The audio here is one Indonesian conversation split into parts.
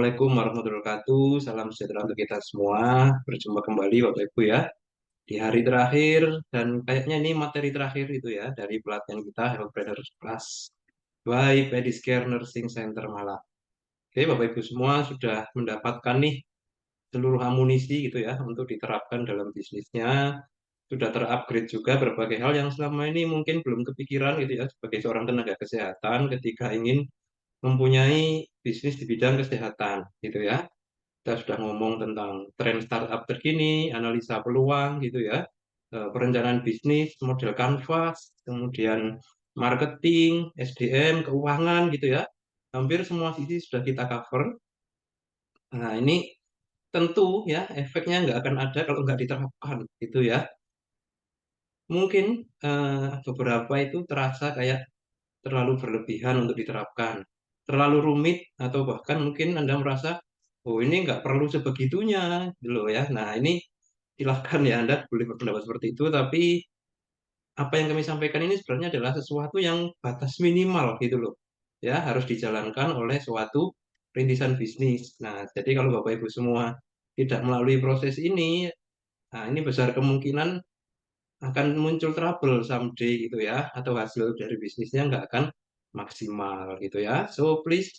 Assalamualaikum warahmatullahi wabarakatuh. Salam sejahtera untuk kita semua. Berjumpa kembali Bapak Ibu ya di hari terakhir dan kayaknya ini materi terakhir itu ya dari pelatihan kita Health Trainers Plus by Pedicare Nursing Center Malang. Oke, Bapak Ibu semua sudah mendapatkan nih seluruh amunisi gitu ya untuk diterapkan dalam bisnisnya. Sudah terupgrade juga berbagai hal yang selama ini mungkin belum kepikiran gitu ya sebagai seorang tenaga kesehatan ketika ingin mempunyai bisnis di bidang kesehatan gitu ya. Kita sudah ngomong tentang tren startup terkini, analisa peluang gitu ya, perencanaan bisnis, model canvas, kemudian marketing, SDM, keuangan gitu ya. Hampir semua sisi sudah kita cover. Nah, ini tentu ya efeknya nggak akan ada kalau nggak diterapkan gitu ya. Mungkin beberapa itu terasa kayak terlalu berlebihan untuk diterapkan, terlalu rumit atau bahkan mungkin Anda merasa, oh ini nggak perlu sebegitunya, gitu loh ya. Nah ini silahkan ya Anda boleh berpendapat seperti itu, tapi apa yang kami sampaikan ini sebenarnya adalah sesuatu yang batas minimal gitu loh, ya harus dijalankan oleh suatu rintisan bisnis. Nah jadi kalau Bapak Ibu semua tidak melalui proses ini, nah ini besar kemungkinan akan muncul trouble someday gitu ya, atau hasil dari bisnisnya nggak akan maksimal gitu ya. So please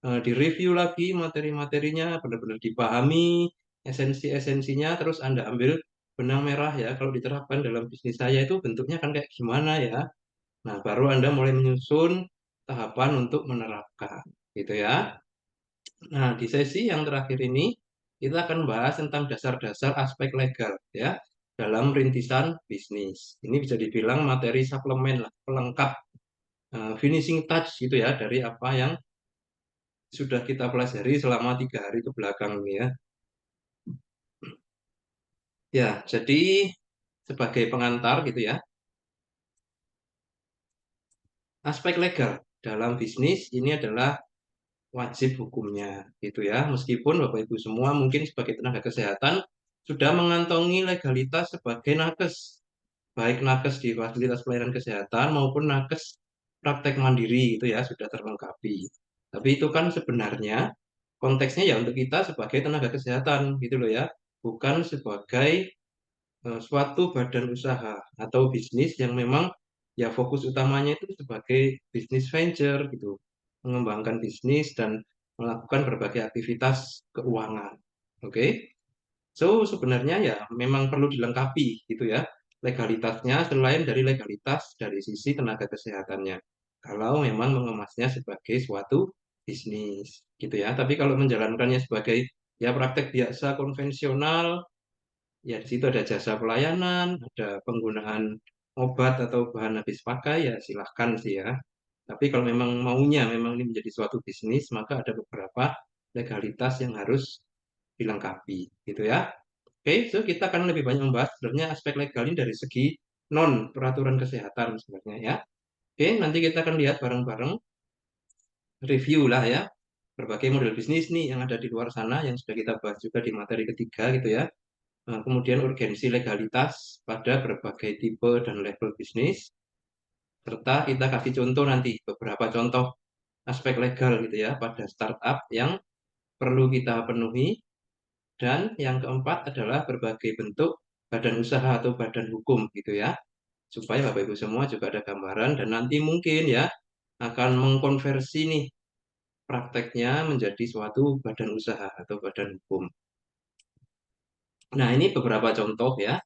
direview lagi materi-materinya, benar-benar dipahami esensi-esensinya, terus Anda ambil benang merah ya, kalau diterapkan dalam bisnis saya itu bentuknya kan kayak gimana ya. Nah, baru Anda mulai menyusun tahapan untuk menerapkan gitu ya. Nah, di sesi yang terakhir ini kita akan bahas tentang dasar-dasar aspek legal ya dalam rintisan bisnis. Ini bisa dibilang materi suplemen lah, pelengkap finishing touch gitu ya dari apa yang sudah kita pelajari selama 3 hari ke belakang ini ya. Ya, jadi sebagai pengantar gitu ya, aspek legal dalam bisnis ini adalah wajib hukumnya gitu ya. Meskipun Bapak Ibu semua mungkin sebagai tenaga kesehatan sudah mengantongi legalitas sebagai nakes, baik nakes di fasilitas pelayanan kesehatan maupun nakes praktek mandiri itu ya sudah terlengkapi. Tapi itu kan sebenarnya konteksnya ya untuk kita sebagai tenaga kesehatan gitu loh ya, bukan sebagai suatu badan usaha atau bisnis yang memang ya fokus utamanya itu sebagai bisnis venture gitu, mengembangkan bisnis dan melakukan berbagai aktivitas keuangan. Oke, so sebenarnya ya memang perlu dilengkapi gitu ya legalitasnya selain dari legalitas dari sisi tenaga kesehatannya. Kalau memang mengemasnya sebagai suatu bisnis gitu ya, tapi kalau menjalankannya sebagai ya praktek biasa konvensional, ya, di situ ada jasa pelayanan, ada penggunaan obat atau bahan habis pakai, ya silahkan sih ya. Tapi kalau memang maunya, memang ini menjadi suatu bisnis, maka ada beberapa legalitas yang harus dilengkapi, gitu ya. Oke, so kita akan lebih banyak membahas sebenarnya aspek legal ini dari segi non peraturan kesehatan sebenarnya ya. Oke, nanti kita akan lihat bareng-bareng, review lah ya, berbagai model bisnis nih yang ada di luar sana yang sudah kita bahas juga di materi ketiga gitu ya. Nah, kemudian urgensi legalitas pada berbagai tipe dan level bisnis, serta kita kasih contoh nanti beberapa contoh aspek legal gitu ya pada startup yang perlu kita penuhi, dan yang keempat adalah berbagai bentuk badan usaha atau badan hukum gitu ya, supaya Bapak Ibu semua juga ada gambaran dan nanti mungkin ya akan mengkonversi nih prakteknya menjadi suatu badan usaha atau badan hukum. Nah, ini beberapa contoh ya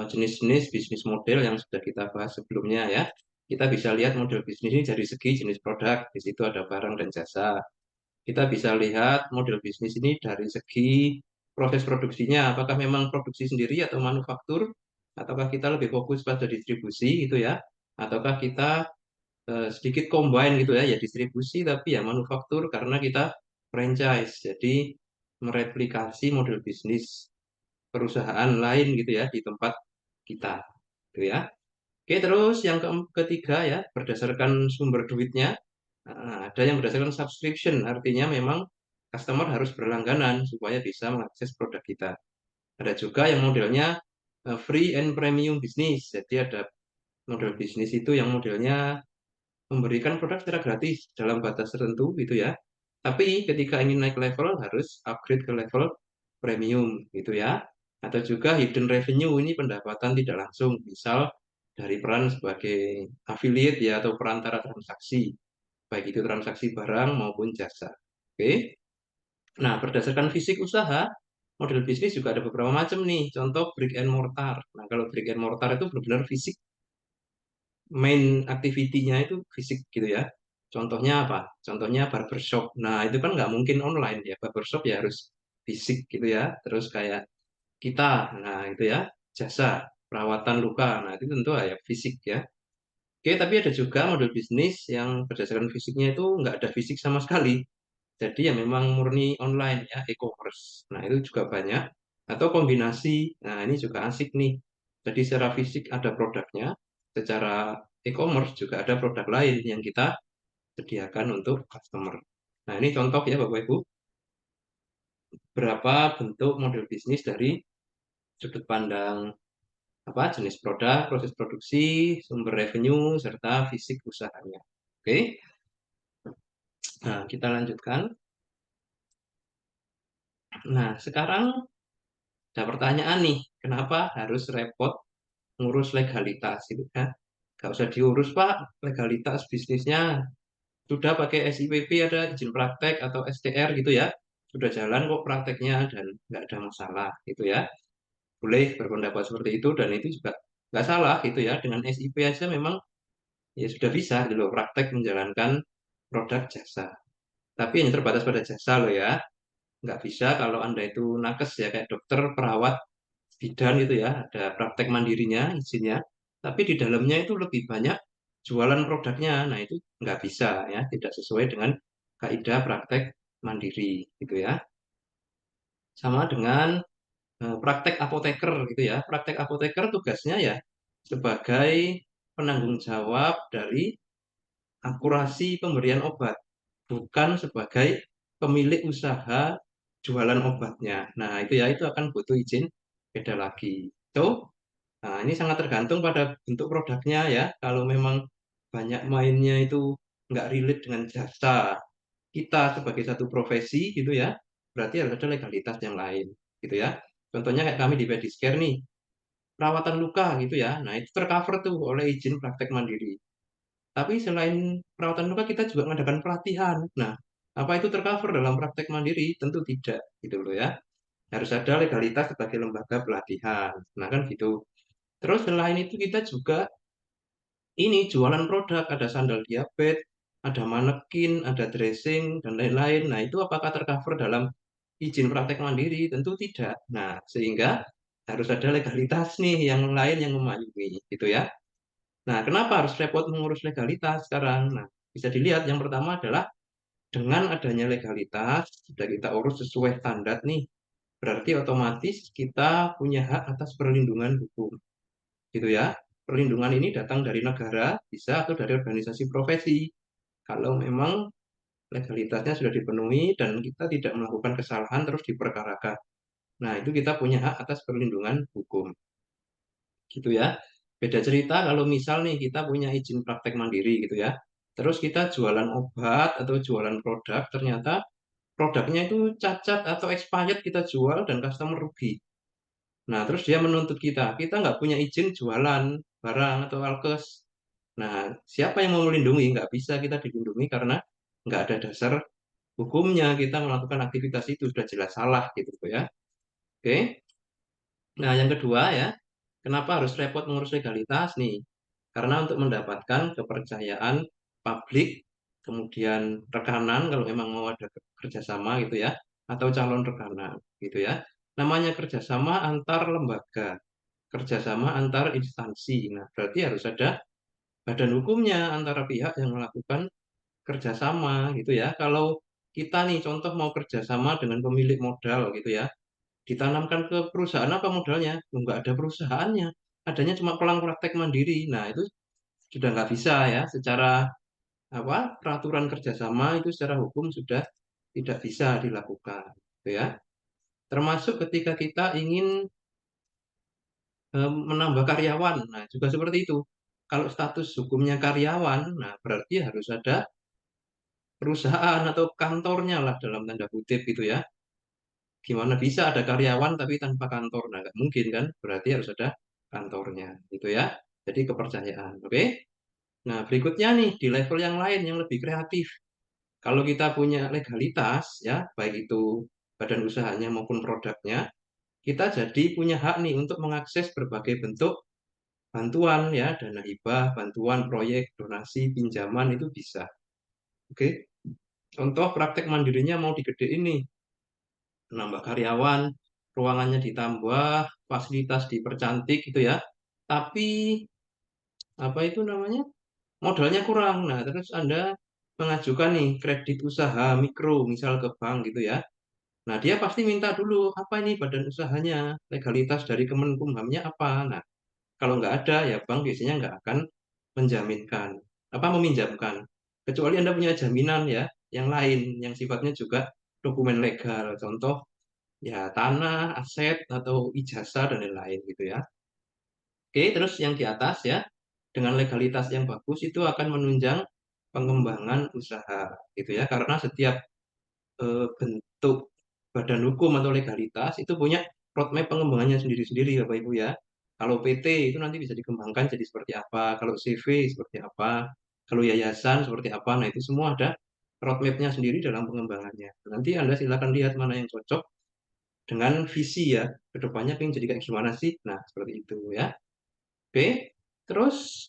jenis-jenis bisnis model yang sudah kita bahas sebelumnya ya. Kita bisa lihat model bisnis ini dari segi jenis produk, di situ ada barang dan jasa. Kita bisa lihat model bisnis ini dari segi proses produksinya, apakah memang produksi sendiri atau manufaktur, ataukah kita lebih fokus pada distribusi gitu ya, ataukah kita sedikit combine gitu ya, ya distribusi tapi ya manufaktur karena kita franchise, jadi mereplikasi model bisnis perusahaan lain gitu ya di tempat kita gitu ya. Oke, terus yang ketiga ya, berdasarkan sumber duitnya, ada yang berdasarkan subscription, artinya memang customer harus berlangganan supaya bisa mengakses produk kita. Ada juga yang modelnya free and premium business, jadi ada model bisnis itu yang modelnya memberikan produk secara gratis dalam batas tertentu gitu ya. Tapi ketika ingin naik level harus upgrade ke level premium gitu ya. Atau juga hidden revenue ini pendapatan tidak langsung, misal dari peran sebagai affiliate ya atau perantara transaksi, baik itu transaksi barang maupun jasa. Oke. Nah, berdasarkan fisik usaha, model bisnis juga ada beberapa macam nih. Contoh brick and mortar. Nah, kalau brick and mortar itu benar-benar fisik, main activity-nya itu fisik gitu ya. Contohnya apa? Contohnya barbershop. Nah, itu kan nggak mungkin online ya. Barbershop ya harus fisik gitu ya. Terus kayak kita, nah itu ya, jasa, perawatan luka. Nah, itu tentu ya fisik ya. Oke, tapi ada juga model bisnis yang berdasarkan fisiknya itu nggak ada fisik sama sekali. Jadi ya memang murni online ya, e-commerce. Nah, itu juga banyak. Atau kombinasi. Nah, ini juga asik nih. Jadi secara fisik ada produknya, secara e-commerce juga ada produk lain yang kita sediakan untuk customer. Nah, ini contoh ya Bapak Ibu, berapa bentuk model bisnis dari sudut pandang apa jenis produk, proses produksi, sumber revenue, serta fisik usahanya. Oke, nah kita lanjutkan. Nah, sekarang ada pertanyaan nih, kenapa harus repot ngurus legalitas gitu kan? Gak usah diurus Pak, legalitas bisnisnya sudah pakai SIPP ada izin praktek atau STR gitu ya, sudah jalan kok prakteknya dan nggak ada masalah gitu ya. Boleh berpendapat seperti itu dan itu juga nggak salah gitu ya. Dengan SIP aja memang ya sudah bisa gitu loh, praktek menjalankan produk jasa. Tapi hanya terbatas pada jasa loh ya. Nggak bisa kalau Anda itu nakes ya kayak dokter, perawat, bidan itu ya, ada praktek mandirinya, izinnya. Tapi di dalamnya itu lebih banyak jualan produknya. Nah, itu nggak bisa ya, tidak sesuai dengan kaidah praktek mandiri gitu ya. Sama dengan praktek apoteker gitu ya. Praktek apoteker tugasnya ya sebagai penanggung jawab dari akurasi pemberian obat, bukan sebagai pemilik usaha jualan obatnya. Nah, itu ya, itu akan butuh izin beda lagi. So, nah, ini sangat tergantung pada bentuk produknya ya. Kalau memang banyak mainnya itu nggak relate dengan jasa kita sebagai satu profesi gitu ya, berarti harus ada legalitas yang lain gitu ya. Contohnya kayak kami di Pedicare nih, perawatan luka gitu ya. Nah, itu tercover tuh oleh izin praktek mandiri. Tapi selain perawatan luka kita juga mengadakan pelatihan. Nah, apa itu tercover dalam praktek mandiri? Tentu tidak gitu loh ya. Harus ada legalitas sebagai lembaga pelatihan. Nah, kan gitu. Terus selain itu kita juga ini jualan produk, ada sandal diabetes, ada manekin, ada dressing, dan lain-lain. Nah, itu apakah tercover dalam izin praktek mandiri? Tentu tidak. Nah, sehingga harus ada legalitas nih yang lain yang memayungi, gitu ya. Nah, kenapa harus repot mengurus legalitas sekarang? Nah, bisa dilihat yang pertama adalah dengan adanya legalitas, sudah kita urus sesuai standar nih, berarti otomatis kita punya hak atas perlindungan hukum gitu ya. Perlindungan ini datang dari negara, bisa atau dari organisasi profesi. Kalau memang legalitasnya sudah dipenuhi dan kita tidak melakukan kesalahan terus diperkarakan. Nah, itu kita punya hak atas perlindungan hukum. Gitu ya. Beda cerita kalau misal nih kita punya izin praktek mandiri gitu ya. Terus kita jualan obat atau jualan produk, ternyata produknya itu cacat atau expired kita jual dan customer rugi. Nah, terus dia menuntut kita nggak punya izin jualan barang atau alkes. Nah, siapa yang mau melindungi? Nggak bisa kita dilindungi karena nggak ada dasar hukumnya kita melakukan aktivitas itu sudah jelas salah gitu ya. Oke. Nah, yang kedua ya, kenapa harus repot mengurus legalitas nih? Karena untuk mendapatkan kepercayaan publik, kemudian rekanan kalau memang mau ada kerjasama gitu ya, atau calon rekanan gitu ya. Namanya kerjasama antar lembaga, kerjasama antar instansi. Nah, berarti harus ada badan hukumnya antara pihak yang melakukan kerjasama gitu ya. Kalau kita nih contoh mau kerjasama dengan pemilik modal gitu ya, ditanamkan ke perusahaan apa modalnya? Nggak ada perusahaannya, adanya cuma pelang praktek mandiri. Nah itu sudah nggak bisa ya, secara apa peraturan kerjasama itu secara hukum sudah tidak bisa dilakukan, gitu ya. Termasuk ketika kita ingin menambah karyawan, nah juga seperti itu. Kalau status hukumnya karyawan, nah berarti harus ada perusahaan atau kantornya lah dalam tanda kutip gitu ya. Gimana bisa ada karyawan tapi tanpa kantor? Nah, nggak mungkin kan? Berarti harus ada kantornya, gitu ya. Jadi kepercayaan, oke? Nah, berikutnya nih di level yang lain yang lebih kreatif. Kalau kita punya legalitas ya, baik itu badan usahanya maupun produknya, kita jadi punya hak nih untuk mengakses berbagai bentuk bantuan ya, dana hibah, bantuan proyek, donasi, pinjaman itu bisa. Oke. Contoh praktek mandirinya mau digedein nih, menambah karyawan, ruangannya ditambah, fasilitas dipercantik gitu ya. Tapi apa itu namanya? Modalnya kurang. Nah, terus Anda mengajukan nih kredit usaha mikro misal ke bank gitu ya. Nah, dia pasti minta dulu apa ini badan usahanya, legalitas dari Kemenkumhamnya apa. Nah, kalau nggak ada ya bank biasanya nggak akan menjaminkan apa meminjamkan. Kecuali Anda punya jaminan ya yang lain yang sifatnya juga dokumen legal. Contoh ya tanah, aset atau ijazah dan lain-lain gitu ya. Oke, terus yang di atas ya, dengan legalitas yang bagus itu akan menunjang pengembangan usaha gitu ya. Karena setiap bentuk badan hukum atau legalitas itu punya roadmap pengembangannya sendiri-sendiri Bapak Ibu ya. Kalau PT itu nanti bisa dikembangkan jadi seperti apa, kalau CV seperti apa, kalau yayasan seperti apa. Nah, itu semua ada roadmap-nya sendiri dalam pengembangannya. Nanti Anda silakan lihat mana yang cocok dengan visi ya, kedepannya pengen jadi kayak gimana sih? Nah, seperti itu ya. Oke, terus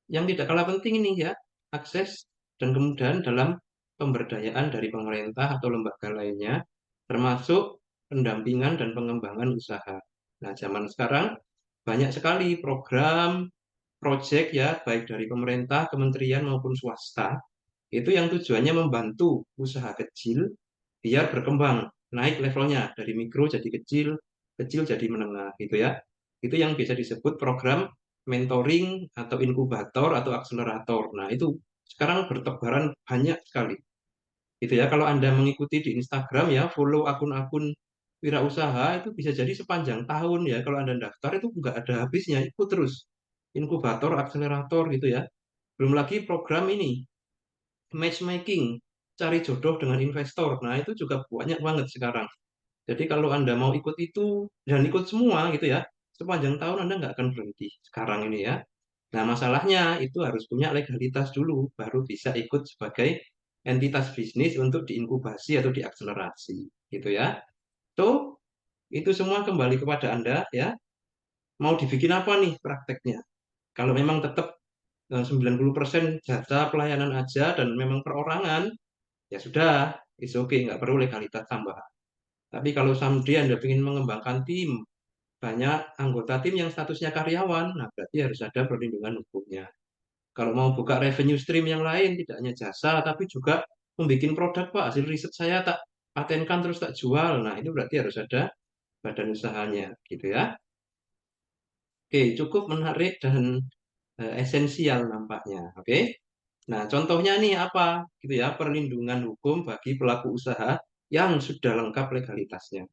yang tidak kalah penting ini ya, akses dan kemudahan dalam pemberdayaan dari pemerintah atau lembaga lainnya, termasuk pendampingan dan pengembangan usaha. Nah, zaman sekarang banyak sekali program, proyek ya, baik dari pemerintah, kementerian maupun swasta, itu yang tujuannya membantu usaha kecil biar berkembang, naik levelnya dari mikro jadi kecil, kecil jadi menengah gitu ya. Itu yang bisa disebut program mentoring atau inkubator atau akselerator. Nah, itu sekarang bertebaran banyak sekali. Gitu ya. Kalau Anda mengikuti di Instagram ya, follow akun-akun wirausaha itu bisa jadi sepanjang tahun ya. Kalau Anda daftar itu nggak ada habisnya, ikut terus. Inkubator, akselerator gitu ya. Belum lagi program ini, matchmaking, cari jodoh dengan investor. Nah, itu juga banyak banget sekarang. Jadi kalau Anda mau ikut itu dan ikut semua gitu ya, sepanjang tahun Anda nggak akan berhenti sekarang ini ya. Nah, masalahnya itu harus punya legalitas dulu, baru bisa ikut sebagai entitas bisnis untuk diinkubasi atau diakselerasi, gitu ya. Tuh, itu semua kembali kepada Anda ya. Mau dibikin apa nih prakteknya? Kalau memang tetap 90% jasa pelayanan aja dan memang perorangan, ya sudah, it's okay, nggak perlu legalitas tambahan. Tapi kalau someday Anda ingin mengembangkan tim, banyak anggota tim yang statusnya karyawan, nah berarti harus ada perlindungan hukumnya. Kalau mau buka revenue stream yang lain, tidak hanya jasa, tapi juga membuat produk, Pak, hasil riset saya tak patenkan terus tak jual. Nah, itu berarti harus ada badan usahanya, gitu ya. Oke, cukup menarik dan esensial nampaknya. Oke. Nah, contohnya nih apa? Gitu ya, perlindungan hukum bagi pelaku usaha yang sudah lengkap legalitasnya.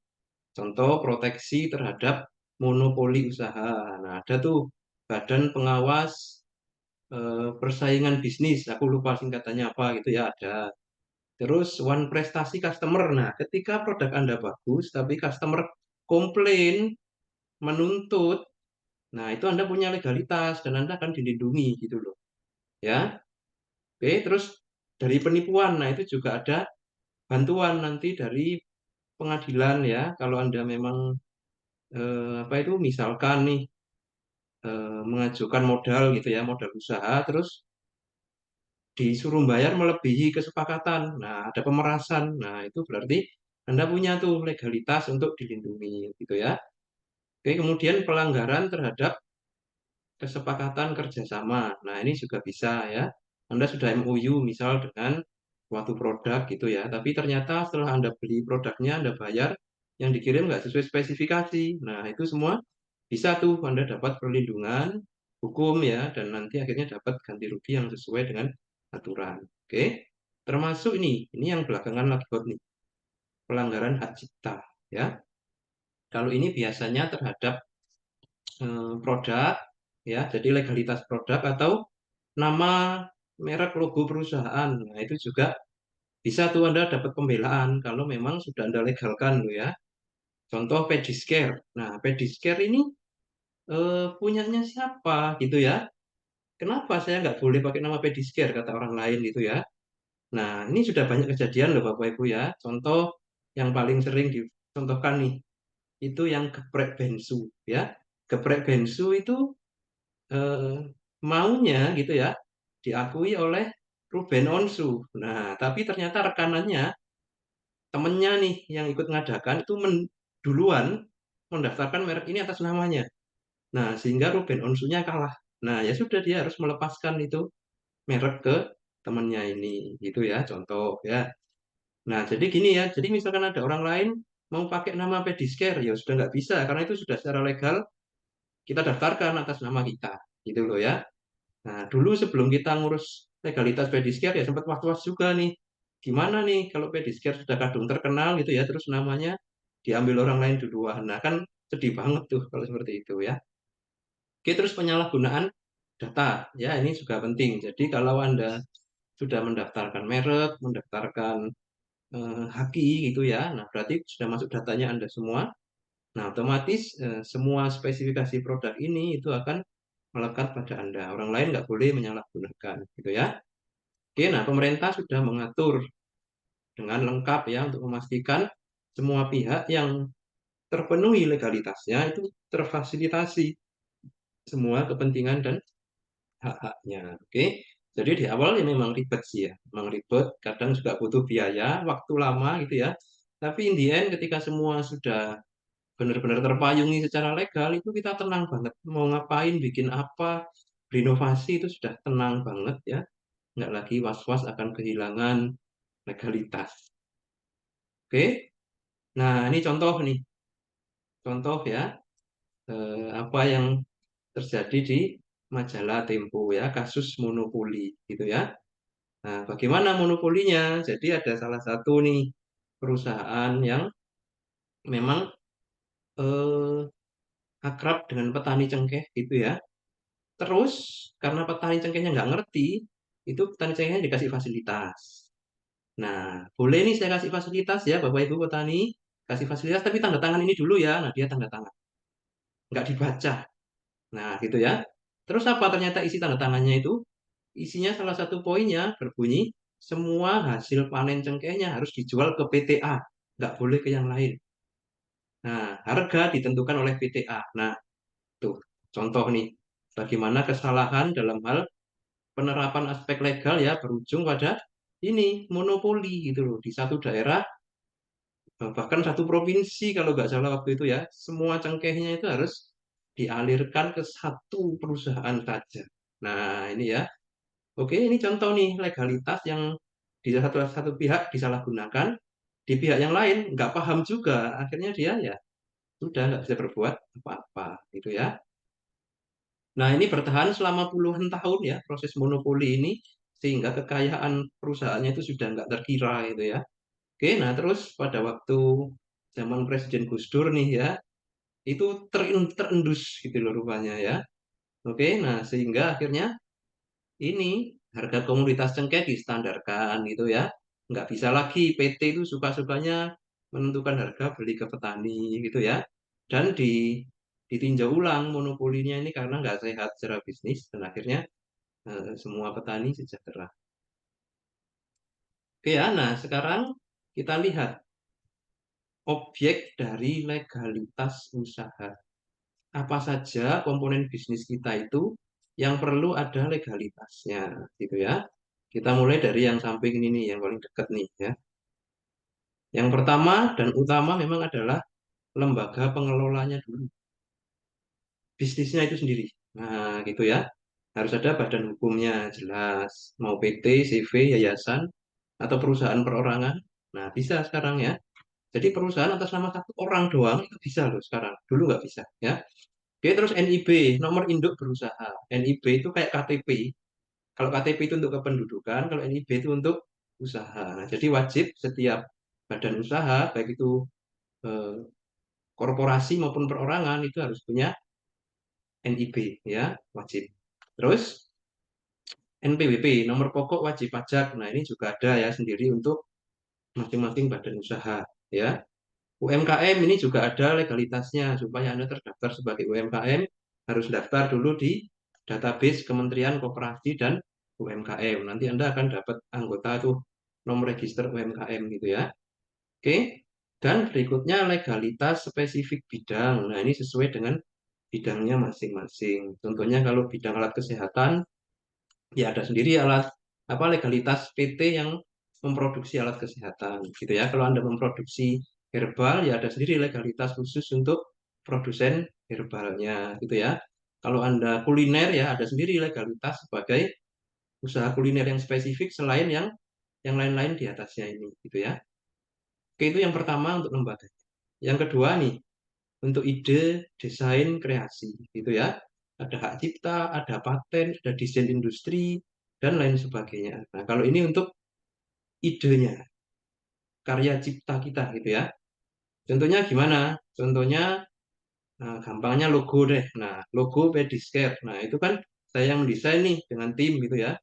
Contoh proteksi terhadap monopoli usaha. Nah, ada tuh Badan Pengawas Persaingan Bisnis. Aku lupa singkatannya apa gitu ya, ada. Terus one prestasi customer. Nah, ketika produk Anda bagus tapi customer komplain, menuntut, nah itu Anda punya legalitas dan Anda akan dilindungi gitu loh. Ya. Oke, terus dari penipuan. Nah, itu juga ada bantuan nanti dari pengadilan ya. Kalau Anda memang apa itu misalkan nih mengajukan modal gitu ya, modal usaha, terus disuruh bayar melebihi kesepakatan. Nah, ada pemerasan. Nah, itu berarti Anda punya tuh legalitas untuk dilindungi gitu ya. Oke, kemudian pelanggaran terhadap kesepakatan kerjasama. Nah, ini juga bisa ya. Anda sudah MOU misal dengan suatu produk gitu ya, tapi ternyata setelah Anda beli produknya, Anda bayar, yang dikirim nggak sesuai spesifikasi. Nah, itu semua bisa tuh Anda dapat perlindungan hukum ya, dan nanti akhirnya dapat ganti rugi yang sesuai dengan aturan. Oke, termasuk ini yang belakangan lagi hot nih, pelanggaran hak cipta ya. Kalau ini biasanya terhadap produk ya, jadi legalitas produk atau nama merek logo perusahaan. Nah, itu juga Bisa tuh Anda dapat pembelaan kalau memang sudah Anda legalkan loh ya. Contoh Pediscare. Nah, Pediscare ini punyanya siapa gitu ya? Kenapa saya nggak boleh pakai nama Pediscare kata orang lain gitu ya? Nah, ini sudah banyak kejadian loh Bapak Ibu ya. Contoh yang paling sering dicontohkan nih, itu yang geprek bensu ya. Geprek bensu itu eh, maunya gitu ya diakui oleh Ruben Onsu. Nah, tapi ternyata rekanannya, temennya nih yang ikut ngadakan itu duluan mendaftarkan merek ini atas namanya. Nah, sehingga Ruben Onsunya kalah. Nah, ya sudah dia harus melepaskan itu merek ke temennya ini, gitu ya, contoh ya. Nah, jadi gini ya, jadi misalkan ada orang lain mau pakai nama Pediscare, ya sudah nggak bisa, karena itu sudah secara legal kita daftarkan atas nama kita, gitu loh ya. Nah, dulu sebelum kita ngurus legalitas Pediscare ya sempat was-was juga nih. Gimana nih kalau Pediscare sudah kadung terkenal gitu ya, terus namanya diambil orang lain duluan. Nah, kan sedih banget tuh kalau seperti itu ya. Oke, terus penyalahgunaan data. Ya, ini juga penting. Jadi kalau Anda sudah mendaftarkan merek, mendaftarkan haki gitu ya, nah berarti sudah masuk datanya Anda semua. Nah, otomatis semua spesifikasi produk ini itu akan melekat pada Anda. Orang lain nggak boleh menyalahgunakan, gitu ya. Oke, nah pemerintah sudah mengatur dengan lengkap ya untuk memastikan semua pihak yang terpenuhi legalitasnya itu terfasilitasi semua kepentingan dan hak-haknya. Oke, jadi di awal ya memang ribet sih ya, memang ribet. Kadang juga butuh biaya, waktu lama gitu ya. Tapi in the end ketika semua sudah benar-benar terpayungi secara legal itu kita tenang banget. Mau ngapain, bikin apa, berinovasi itu sudah tenang banget ya. Nggak lagi was-was akan kehilangan legalitas. Oke, nah ini contoh nih, contoh ya apa yang terjadi di majalah Tempo ya, kasus monopoli gitu ya. Nah, bagaimana monopolinya? Jadi ada salah satu nih perusahaan yang memang eh, akrab dengan petani cengkeh gitu ya. Terus karena petani cengkehnya nggak ngerti, itu petani cengkehnya dikasih fasilitas. Nah, boleh nih saya kasih fasilitas ya Bapak Ibu petani, kasih fasilitas tapi tanda tangan ini dulu ya. Nah, dia tanda tangan, nggak dibaca. Nah, gitu ya. Terus apa ternyata isi tanda tangannya itu? Isinya salah satu poinnya berbunyi, semua hasil panen cengkehnya harus dijual ke PTA, nggak boleh ke yang lain. Nah, harga ditentukan oleh PTA. Nah, tuh contoh nih, bagaimana kesalahan dalam hal penerapan aspek legal ya berujung pada ini monopoli gitu loh di satu daerah, bahkan satu provinsi kalau nggak salah waktu itu ya, semua cengkehnya itu harus dialirkan ke satu perusahaan saja. Nah, ini ya. Oke, ini contoh nih legalitas yang di satu pihak disalahgunakan, di pihak yang lain nggak paham juga, akhirnya dia ya sudah nggak bisa berbuat apa-apa, gitu ya. Nah, ini bertahan selama puluhan tahun ya proses monopoli ini, sehingga kekayaan perusahaannya itu sudah nggak terkira, gitu ya. Oke, nah terus pada waktu zaman Presiden Gus Dur nih ya, itu terendus gitu loh rupanya ya. Oke, nah sehingga akhirnya ini harga komoditas cengkeh distandarkan gitu ya. Nggak bisa lagi PT itu suka-sukanya menentukan harga beli ke petani gitu ya. Dan ditinjau ulang monopolinya ini karena nggak sehat secara bisnis dan akhirnya semua petani sejahtera. Oke ya, nah sekarang kita lihat objek dari legalitas usaha. Apa saja komponen bisnis kita itu yang perlu ada legalitasnya gitu ya. Kita mulai dari yang samping ini nih, yang paling dekat nih ya. Yang pertama dan utama memang adalah lembaga pengelolanya dulu, bisnisnya itu sendiri. Nah, gitu ya. Harus ada badan hukumnya jelas, mau PT, CV, yayasan, atau perusahaan perorangan. Nah, bisa sekarang ya. Jadi perusahaan atas nama satu orang doang itu bisa loh sekarang. Dulu nggak bisa ya. Oke, terus NIB, nomor induk berusaha. NIB itu kayak KTP. Kalau KTP itu untuk kependudukan, kalau NIB itu untuk usaha. Nah, jadi wajib setiap badan usaha, baik itu eh, korporasi maupun perorangan, itu harus punya NIB, ya, wajib. Terus NPWP, nomor pokok wajib pajak. Nah, ini juga ada ya sendiri untuk masing-masing badan usaha ya. UMKM ini juga ada legalitasnya supaya Anda terdaftar sebagai UMKM harus daftar dulu di database Kementerian Koperasi dan UMKM. Nanti Anda akan dapat anggota tuh nomor register UMKM gitu ya. Oke. Dan berikutnya legalitas spesifik bidang. Nah, ini sesuai dengan bidangnya masing-masing. Contohnya kalau bidang alat kesehatan, ya ada sendiri alat apa legalitas PT yang memproduksi alat kesehatan gitu ya. Kalau Anda memproduksi herbal ya ada sendiri legalitas khusus untuk produsen herbalnya gitu ya. Kalau Anda kuliner ya ada sendiri legalitas sebagai usaha kuliner yang spesifik selain yang lain-lain di atasnya ini gitu ya. Oke, itu yang pertama untuk lembaga. Yang kedua nih, untuk ide, desain, kreasi gitu ya. Ada hak cipta, ada paten, ada desain industri, dan lain sebagainya. Nah, kalau ini untuk idenya, karya cipta kita gitu ya. Contohnya gimana? Contohnya gampangnya logo deh. Nah, logo Pediscare. Nah, itu kan saya yang mendesain nih dengan tim gitu ya.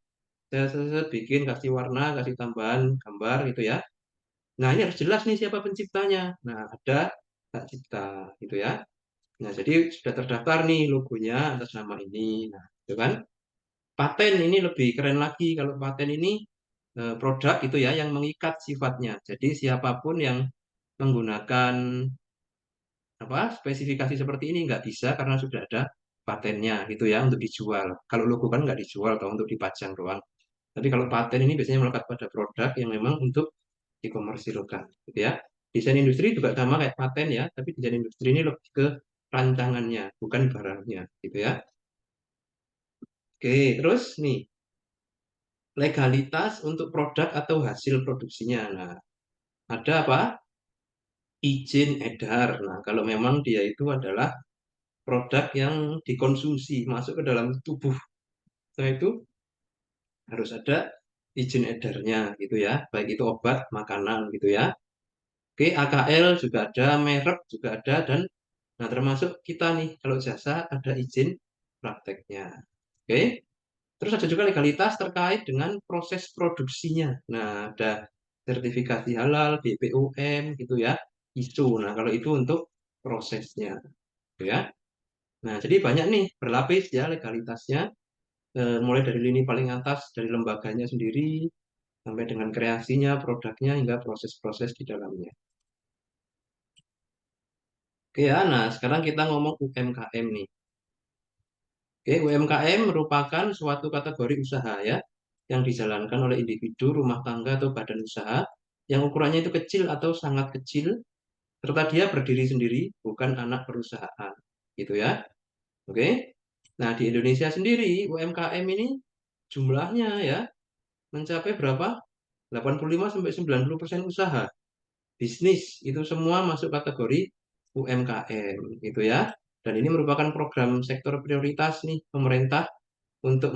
Saya bikin, kasih warna, kasih tambahan gambar gitu ya. Nah, ini harus jelas nih siapa penciptanya. Nah, ada hak cipta gitu ya. Nah, jadi sudah terdaftar nih logonya atas nama ini. Nah, itu kan. Paten ini lebih keren lagi. Kalau paten ini produk itu ya yang mengikat sifatnya. Jadi siapapun yang menggunakan apa spesifikasi seperti ini nggak bisa karena sudah ada patennya gitu ya untuk dijual. Kalau logo kan nggak dijual atau untuk dipajang doang. Tapi kalau paten ini biasanya melekat pada produk yang memang untuk dikomersilkan gitu ya. Desain industri juga sama kayak paten ya, tapi desain industri ini lebih ke rancangannya, bukan barangnya gitu ya. Oke, terus nih legalitas untuk produk atau hasil produksinya. Nah, ada apa? Izin edar. Nah, kalau memang dia itu adalah produk yang dikonsumsi masuk ke dalam tubuh, nah itu harus ada izin edarnya gitu ya, baik itu obat, makanan gitu ya. Oke, AKL juga ada, merek juga ada, dan nah termasuk kita nih kalau jasa ada izin prakteknya. Oke, terus ada juga legalitas terkait dengan proses produksinya. Nah, ada sertifikasi halal, BPOM gitu ya, ISO. Nah, kalau itu untuk prosesnya, gitu ya. Nah, jadi banyak nih berlapis ya legalitasnya, mulai dari lini paling atas dari lembaganya sendiri sampai dengan kreasinya, produknya hingga proses-proses di dalamnya. Oke ya, nah sekarang kita ngomong UMKM nih. Oke, UMKM merupakan suatu kategori usaha ya yang dijalankan oleh individu, rumah tangga atau badan usaha yang ukurannya itu kecil atau sangat kecil serta dia berdiri sendiri, bukan anak perusahaan. Gitu ya. Oke. Nah, di Indonesia sendiri UMKM ini jumlahnya ya mencapai berapa? 85 sampai 90% usaha bisnis itu semua masuk kategori UMKM gitu ya. Dan ini merupakan program sektor prioritas nih pemerintah untuk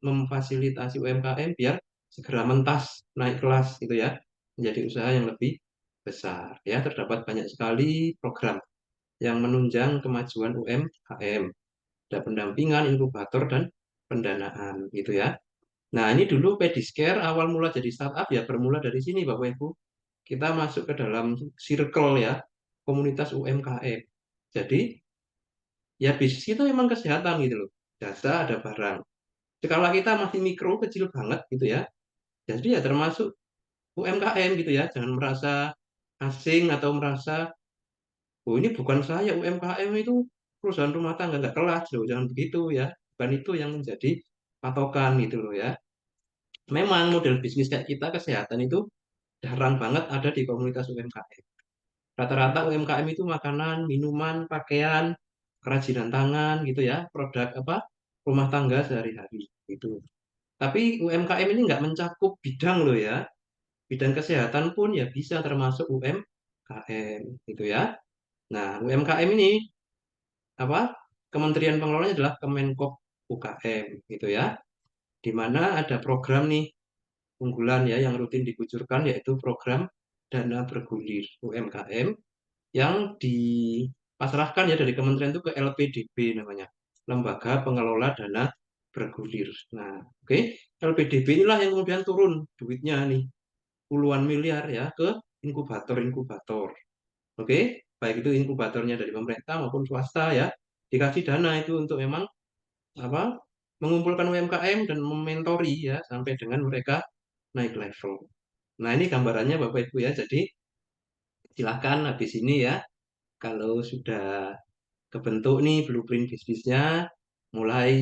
memfasilitasi UMKM biar segera mentas naik kelas gitu ya menjadi usaha yang lebih besar ya. Terdapat banyak sekali program yang menunjang kemajuan UMKM. Ada pendampingan, inkubator dan pendanaan gitu ya. Nah, ini dulu Pediscare awal mula jadi startup ya bermula dari sini Bapak Ibu. Kita masuk ke dalam circle ya komunitas UMKM. Jadi ya bisnis itu memang kesehatan gitu loh. Jasa ada barang. Skala kita masih mikro kecil banget gitu ya. Jadi ya termasuk UMKM gitu ya. Jangan merasa asing atau merasa oh ini bukan saya UMKM itu perusahaan rumah tangga nggak kelas loh. Jangan begitu ya. Bukan itu yang menjadi patokan gitu loh ya. Memang model bisnis kayak kita kesehatan itu jarang banget ada di komunitas UMKM. Rata-rata UMKM itu makanan, minuman, pakaian, kerajinan tangan gitu ya, produk apa rumah tangga sehari-hari gitu. Tapi UMKM ini nggak mencakup bidang loh ya. Bidang kesehatan pun ya bisa termasuk UMKM gitu ya. Nah, UMKM ini apa? Kementerian pengelolanya adalah Kemenkop UKM gitu ya. Di mana ada program nih unggulan ya yang rutin dikucurkan yaitu program dana bergulir UMKM yang dipasrahkan ya dari kementerian itu ke LPDB namanya, Lembaga Pengelola Dana Bergulir. Nah, oke, LPDB inilah yang kemudian turun duitnya nih puluhan miliar ya ke inkubator-inkubator. Oke, baik itu inkubatornya dari pemerintah maupun swasta ya, dikasih dana itu untuk memang apa? Mengumpulkan UMKM dan mementori ya sampai dengan mereka naik level. Nah, ini gambarannya Bapak Ibu ya. Jadi silakan habis ini ya kalau sudah kebentuk nih blueprint bisnisnya, mulai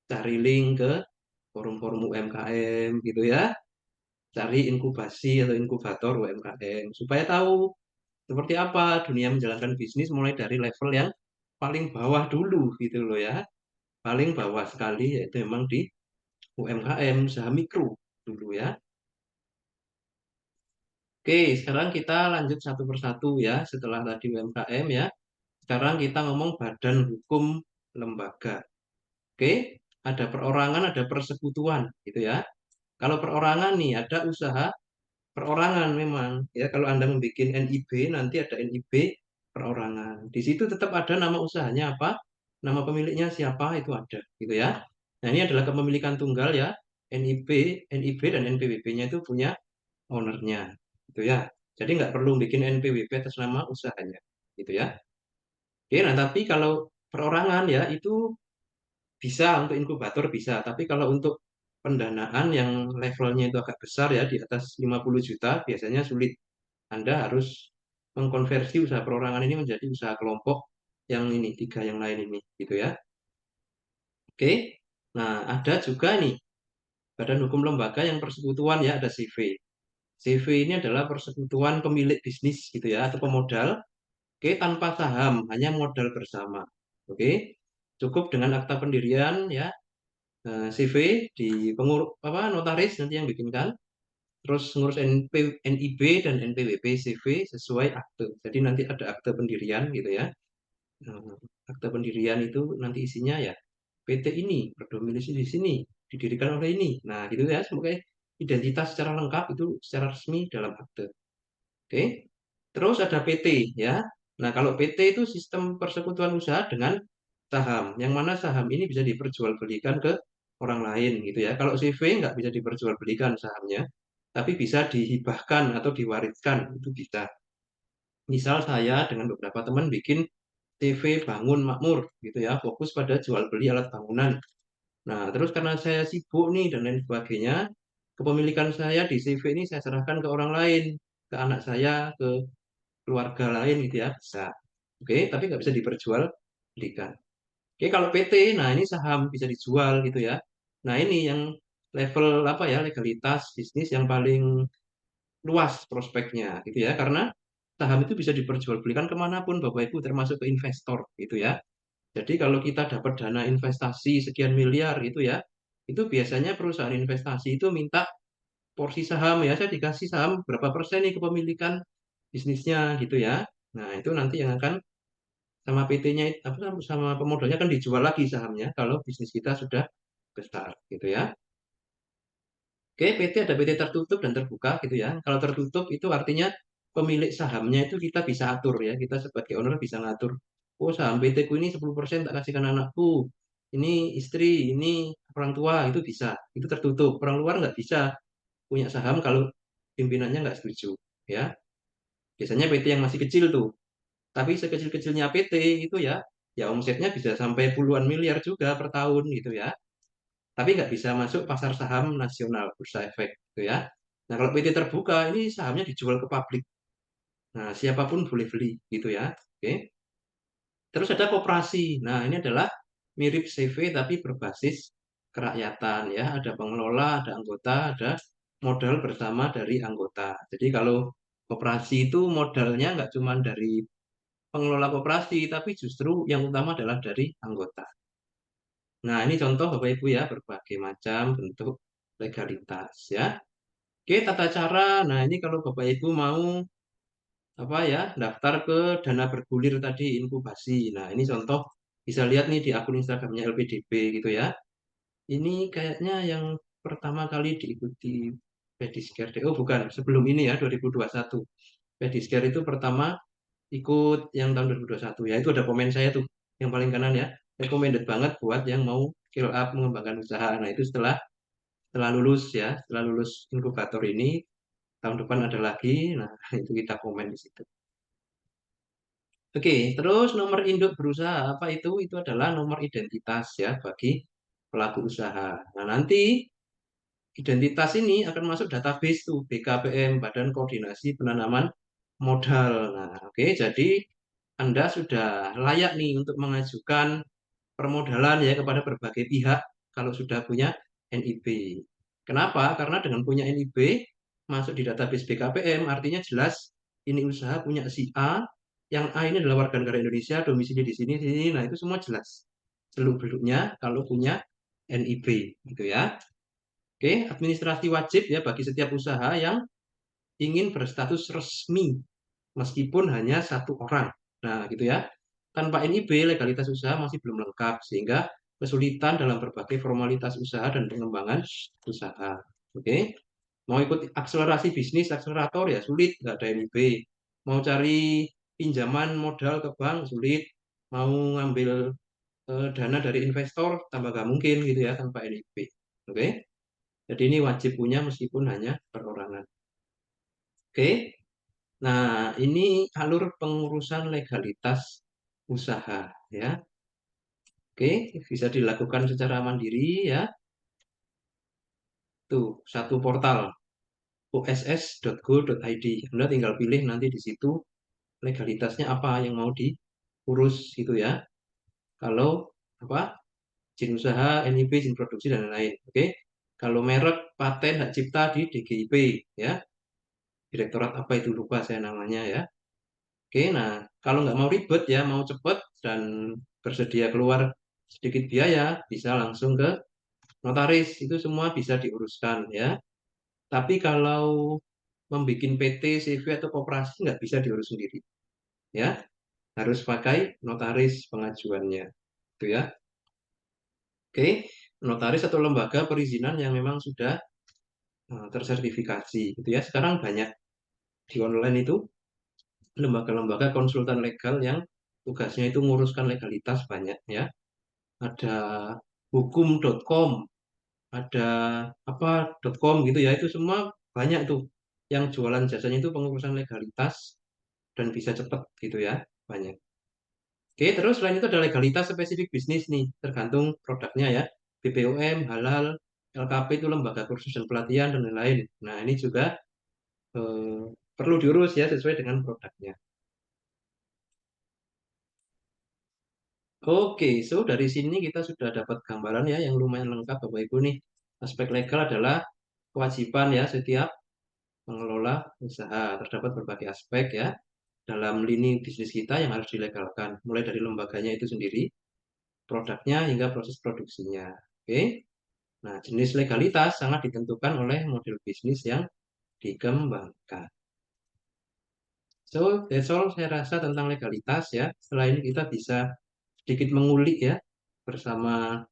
cari link ke forum-forum UMKM gitu ya, cari inkubasi atau inkubator UMKM supaya tahu seperti apa dunia menjalankan bisnis mulai dari level yang paling bawah dulu gitu loh ya. Paling bawah sekali yaitu memang di UMKM, usaha mikro dulu ya. Oke, sekarang kita lanjut satu persatu ya. Setelah tadi UMKM ya. Sekarang kita ngomong badan hukum lembaga. Oke, ada perorangan, ada persekutuan gitu ya. Kalau perorangan nih ada usaha perorangan memang ya. Kalau Anda membuat NIB nanti ada NIB perorangan. Di situ tetap ada nama usahanya apa, nama pemiliknya siapa itu ada gitu ya. Nah, ini adalah kepemilikan tunggal ya. NIB, NIB dan NPWP-nya itu punya ownernya gitu ya. Jadi nggak perlu bikin NPWP atas nama usahanya gitu ya. Oke, nah tapi kalau perorangan ya itu bisa untuk inkubator bisa, tapi kalau untuk pendanaan yang levelnya itu agak besar ya di atas 50 juta biasanya sulit. Anda harus mengkonversi usaha perorangan ini menjadi usaha kelompok yang ini tiga yang lain ini gitu ya. Oke. Nah, ada juga nih Badan Hukum Lembaga yang persekutuan ya ada CV. CV ini adalah persekutuan pemilik bisnis gitu ya atau pemodal. Oke, tanpa saham, hanya modal bersama. Oke. Cukup dengan akta pendirian ya, CV di apa notaris nanti yang bikinkan. Terus ngurus NIB dan NPWP CV sesuai akte. Jadi nanti ada akte pendirian gitu ya. Nah, akte pendirian itu nanti isinya ya PT ini berdomisili di sini, didirikan oleh ini. Nah, gitu ya sebagai identitas secara lengkap itu secara resmi dalam akte. Oke. Terus ada PT ya. Nah, kalau PT itu sistem persekutuan usaha dengan saham. Yang mana saham ini bisa diperjualbelikan ke orang lain gitu ya. Kalau CV nggak bisa diperjualbelikan sahamnya, tapi bisa dihibahkan atau diwariskan itu bisa. Misal saya dengan beberapa teman bikin TV Bangun Makmur gitu ya, fokus pada jual beli alat bangunan. Nah, terus karena saya sibuk nih dan lain sebagainya, kepemilikan saya di CV ini saya serahkan ke orang lain, ke anak saya, ke keluarga lain gitu ya, bisa. Oke, tapi nggak bisa diperjualbelikan. Oke, kalau PT, nah ini saham bisa dijual gitu ya. Nah, ini yang level apa ya, legalitas bisnis yang paling luas prospeknya gitu ya, karena saham itu bisa diperjualbelikan kemanapun Bapak Ibu termasuk ke investor gitu ya. Jadi kalau kita dapat dana investasi sekian miliar gitu ya, itu biasanya perusahaan investasi itu minta porsi saham ya, saya dikasih saham berapa persen nih kepemilikan bisnisnya gitu ya. Nah, itu nanti yang akan sama PT-nya apa sama pemodalnya akan dijual lagi sahamnya kalau bisnis kita sudah besar gitu ya. Oke, PT ada PT tertutup dan terbuka gitu ya. Kalau tertutup itu artinya pemilik sahamnya itu kita bisa atur ya. Kita sebagai owner bisa ngatur. Oh, saham PT ku ini 10% tak kasihkan anakku. Ini istri, ini orang tua, itu bisa. Itu tertutup. Orang luar nggak bisa punya saham kalau pimpinannya nggak setuju. Ya, biasanya PT yang masih kecil tuh. Tapi sekecil-kecilnya PT itu ya, ya omsetnya bisa sampai puluhan miliar juga per tahun gitu ya. Tapi nggak bisa masuk pasar saham nasional bursa efek gitu ya. Nah, kalau PT terbuka ini sahamnya dijual ke publik. Nah, siapapun boleh beli gitu ya. Oke. Terus ada koperasi. Nah, ini adalah mirip CV tapi berbasis kerakyatan ya. Ada pengelola, ada anggota, ada modal bersama dari anggota. Jadi kalau koperasi itu modalnya nggak cuma dari pengelola koperasi, tapi justru yang utama adalah dari anggota. Nah, ini contoh Bapak Ibu ya, berbagai macam bentuk legalitas ya. Oke, tata cara. Nah, ini kalau Bapak Ibu mau apa ya, daftar ke dana bergulir tadi inkubasi. Nah, ini contoh bisa lihat nih di akun Instagramnya LPDB gitu ya. Ini kayaknya yang pertama kali diikuti Pediscare. Oh, bukan, sebelum ini ya 2021. Pediscare itu pertama ikut yang tahun 2021 ya. Itu ada komen saya tuh yang paling kanan ya. Recommended banget buat yang mau scale up mengembangkan usaha. Nah, itu setelah setelah lulus ya, setelah lulus inkubator ini, tahun depan ada lagi, nah itu kita komen di situ. Oke, terus nomor induk berusaha apa itu? Itu adalah nomor identitas ya bagi pelaku usaha. Nah, nanti identitas ini akan masuk database tuh BKPM, Badan Koordinasi Penanaman Modal. Nah, oke, jadi Anda sudah layak nih untuk mengajukan permodalan ya kepada berbagai pihak kalau sudah punya NIB. Kenapa? Karena dengan punya NIB masuk di database BKPM artinya jelas ini usaha punya si A, yang A ini adalah warga negara Indonesia, domisili di sini, sini. Nah, itu semua jelas. Seluk-beluknya kalau punya NIB gitu ya. Oke, administrasi wajib ya bagi setiap usaha yang ingin berstatus resmi meskipun hanya satu orang. Nah, gitu ya. Tanpa NIB, legalitas usaha masih belum lengkap, sehingga kesulitan dalam berbagai formalitas usaha dan pengembangan usaha. Oke, mau ikut akselerasi bisnis, akselerator ya sulit, nggak ada NIB. Mau cari pinjaman modal ke bank, sulit. Mau ngambil dana dari investor, tambah nggak mungkin gitu ya, tanpa NIB. Oke, jadi ini wajib punya meskipun hanya perorangan. Oke, nah, ini alur pengurusan legalitas usaha ya. Oke, bisa dilakukan secara mandiri ya. Tuh, satu portal oss.go.id. Anda tinggal pilih nanti di situ legalitasnya apa yang mau diurus gitu ya. Kalau apa? Izin usaha, NIB, izin produksi dan lain-lain. Oke. Kalau merek, paten, hak cipta di DGIP ya. Direktorat apa itu lupa saya namanya ya. Oke, nah kalau nggak mau ribet ya, mau cepet dan bersedia keluar sedikit biaya, bisa langsung ke notaris. Itu semua bisa diuruskan ya. Tapi kalau membuat PT, CV atau koperasi nggak bisa diurus sendiri ya. Harus pakai notaris pengajuannya. Itu ya. Oke, notaris atau lembaga perizinan yang memang sudah tersertifikasi. Itu ya. Sekarang banyak di online itu lembaga-lembaga konsultan legal yang tugasnya itu nguruskan legalitas banyak ya. Ada hukum.com, ada apa.com gitu ya. Itu semua banyak tuh yang jualan jasanya itu pengurusan legalitas dan bisa cepat gitu ya. Banyak. Oke, terus selain itu ada legalitas spesifik bisnis nih, tergantung produknya ya. BPOM, halal, LKP itu lembaga kursus dan pelatihan dan lain-lain. Nah, ini juga eh, perlu diurus ya sesuai dengan produknya. Oke, so dari sini kita sudah dapat gambaran ya yang lumayan lengkap Bapak Ibu nih. Aspek legal adalah kewajiban ya setiap mengelola usaha. Terdapat berbagai aspek ya dalam lini bisnis kita yang harus dilegalkan. Mulai dari lembaganya itu sendiri, produknya hingga proses produksinya. Oke. Nah, jenis legalitas sangat ditentukan oleh model bisnis yang dikembangkan. So, that's all saya rasa tentang legalitas ya. Setelah ini kita bisa sedikit mengulik ya bersama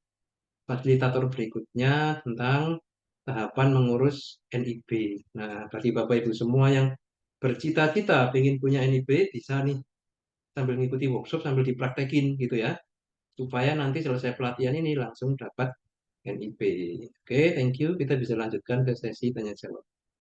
fasilitator berikutnya tentang tahapan mengurus NIB. Nah, bagi Bapak Ibu semua yang bercita-cita ingin punya NIB, bisa nih sambil mengikuti workshop sambil dipraktekin gitu ya, supaya nanti selesai pelatihan ini langsung dapat NIB. Oke, thank you. Kita bisa lanjutkan ke sesi tanya jawab.